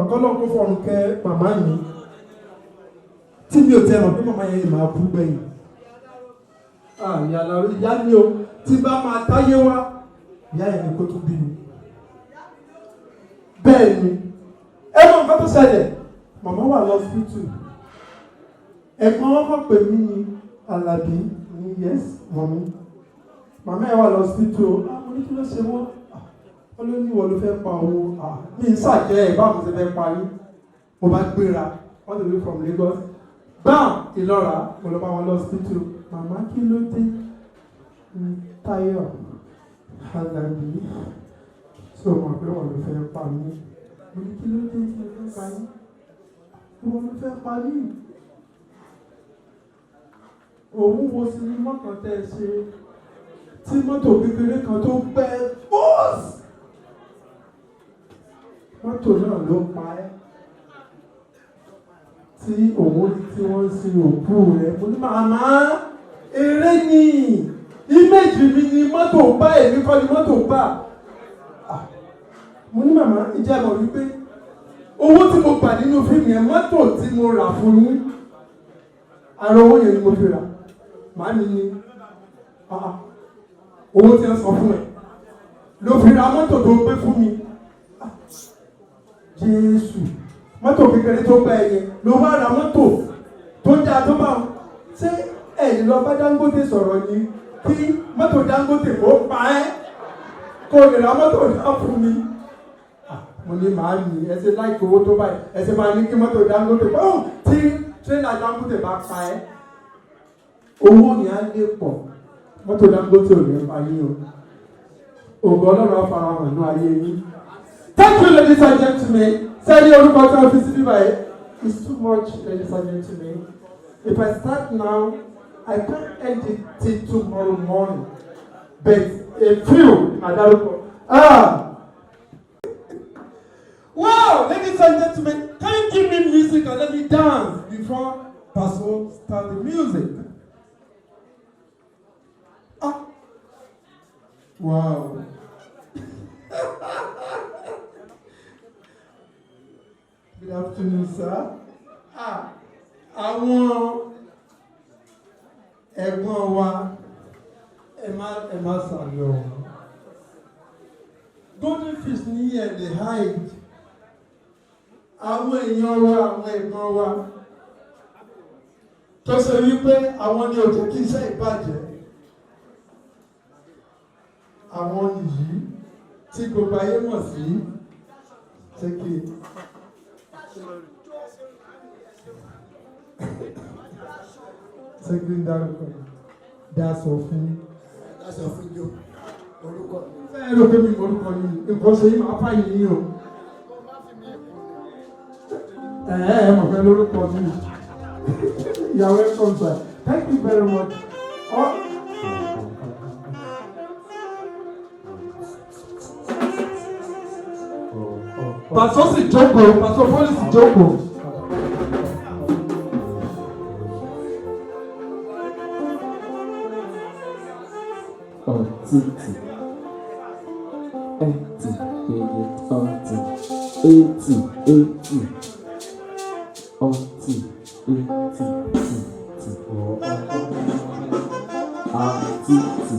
kọ́lọ́ kó fọ̀rùn kẹ́ màmá mi tí mi ò tẹ́ mọ̀ pé màmá yẹn máa kú gbẹ̀yìn. Ìyá ni o tí bá máa táyé wá ìyá yẹn ni kó tún bí mi. Bẹ́ẹ̀ ni ẹ mọ̀ nǹkan tó ṣẹlẹ̀ màmá wà lọ́sítítù ẹ̀gbọ́n wọn kàn pè mí ní Alábí ní yes mọ̀mí màmá ẹ̀ wà lọ́sítítù mo ní kí ló ṣe wọ́n wọ́n ló ní ìwọ ló fẹ́ pa owó mi ń ṣàjẹ́ ẹ̀ báwo ṣe fẹ́ parí mo bá gbéra all the way from Lagos bam Ìlọ́ra mo lọ bá wọn lọ́sítítù màmá kí ló dé Táyọ̀ Alábí so mo pé wọn ló fẹ́ pa mí mo ní kí ló dé tí mo fẹ́ pa yín wọn ló fẹ́ pa mí òun wo sinimá kan tẹ́ ẹ ṣe tí mọ́tò kékeré kan tó gbẹ bọ́ọ̀sì mọ́tò náà ló pa ẹ́ tí òun tí wọ́n sin òkú rẹ̀ mo ní màmá eré ni ìméjì mi ni mọ́tò bá èmi kọ́ ni mọ́tò bá mo ní màmá ìjẹ́ mọ̀ wípé owó tí mo gbà nínú fíìmù yẹn mọ́tò tí mo rà fún yín ara owó yẹn ni mo fi rà màá mi ní owó tí wọ́n sọ fún ẹ ló fi ra mọ́tò tó gbé fún mi Jésù mọ́tò kékeré tó gbá ẹyẹ ló wá ra mọ́tò tó dáa tó bá ṣé ẹ̀yìn lọ bá Dangote sọ̀rọ̀ ni kí mọ́tò Dangote kó pa ẹ́ kó lè ra mọ́tò náà fún mi mo ní màá ní ẹsẹ̀ láìpẹ́ owó tó báyìí ẹsẹ̀ máa ní kí mọ́tò Dangote pọ̀ tí tírélà Dangote bá pa ẹ́ owó ni á lè pọ̀ mọ́tò Dangote ò ní pa yín o ògo Ọlọ́run afárahàn ní ayé yín. Thank you, ladies and gentlemen. Say the orúkọ tí wọ́n fi síbí báyìí. It's too much, ladies and gentlemen. If I start now, I can't end it till tomorrow morning. But a few, Adaruko. Wow, ladies and gentlemen, can you give me music and let me dance before Pastor start the music? Wow. Good afternoon, sir. Àwọn ẹ̀gbọ́n wa ẹ má sàlọ. Golden fish ní ẹ̀lẹ̀ hide. Àwọn èèyàn wa, àwọn ẹ̀gbọ́n wa. Tó ṣe wípé àwọn ni òjò kí iṣẹ́ ìbàjẹ́. Àwọn yìí tí gbogbo ayé mọ̀ sí ṣékè. Ṣékè ń dárúkọ dáṣọ fún yóò orúkọ ẹ ló pé mi orúkọ yìí nǹkan ṣe yìí máa fàyè yìí o mọ̀ fẹ́ lórúkọ yìí you are welcome sir thank you very much. Pàṣọ sì jókòó, pàṣọ pólísì jókòó. Ọ̀tìtì, ẹ̀tì, èdè ọ̀tì, ètì, ètì, ọ̀tì, ètì, tìtì, àtìtì,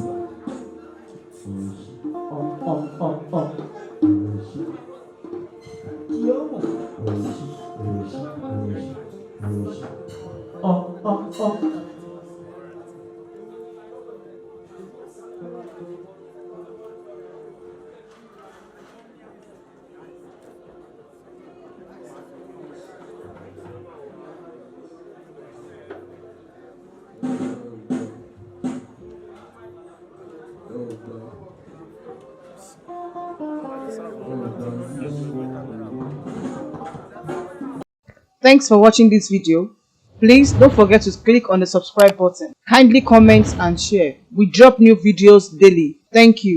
Thanks for watching this video. Please don't forget to click on the subscribe button. Kindly comment and share. We drop new videos daily. Thank you.